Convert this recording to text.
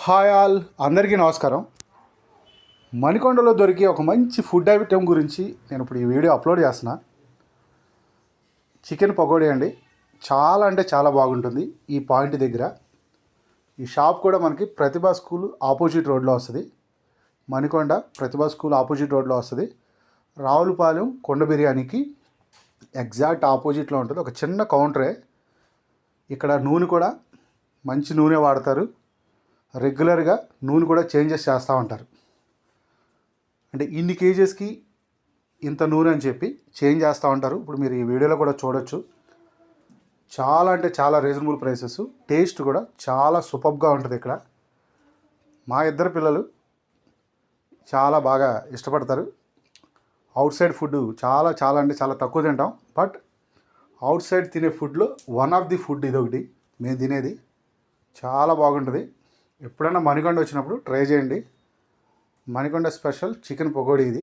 Hi all, అందరికీ నమస్కారం. మణికొండలో దొరికే ఒక మంచి ఫుడ్ ఐటెం గురించి నేను ఇప్పుడు ఈ వీడియో అప్లోడ్ చేస్తున్నా. చికెన్ పకోడీ అండి. చాలా అంటే చాలా బాగుంటుంది. ఈ పాయింట్ దగ్గర ఈ షాప్ కూడా మనకి ప్రతిభా స్కూల్ ఆపోజిట్ రోడ్లో వస్తుంది. మణికొండ ప్రతిభా స్కూల్ ఆపోజిట్ రోడ్లో వస్తుంది. రావులపాలెం కొండ బిర్యానీకి ఎగ్జాక్ట్ ఆపోజిట్లో ఉంటుంది. ఒక చిన్న కౌంటరే. ఇక్కడ నూనె కూడా మంచి నూనె వాడతారు. రెగ్యులర్గా నూనె కూడా చేంజెస్ చేస్తూ ఉంటారు. అంటే ఇన్ని కేజెస్కి ఇంత నూనె అని చెప్పి చేంజ్ చేస్తూ ఉంటారు. ఇప్పుడు మీరు ఈ వీడియోలో కూడా చూడొచ్చు. చాలా అంటే చాలా రీజనబుల్ ప్రైసెస్. టేస్ట్ కూడా చాలా సూపర్గా ఉంటుంది. ఇక్కడ మా ఇద్దరు పిల్లలు చాలా బాగా ఇష్టపడతారు. అవుట్ సైడ్ ఫుడ్ చాలా చాలా అంటే చాలా తక్కువ తింటాం. బట్ అవుట్ సైడ్ తినే ఫుడ్లో వన్ ఆఫ్ ది ఫుడ్ ఇదొకటి మేము తినేది. చాలా బాగుంటుంది. ఎప్పుడైనా మణికొండ వచ్చినప్పుడు ట్రై చేయండి. మణికొండ స్పెషల్ చికెన్ పకోడీ ఇది.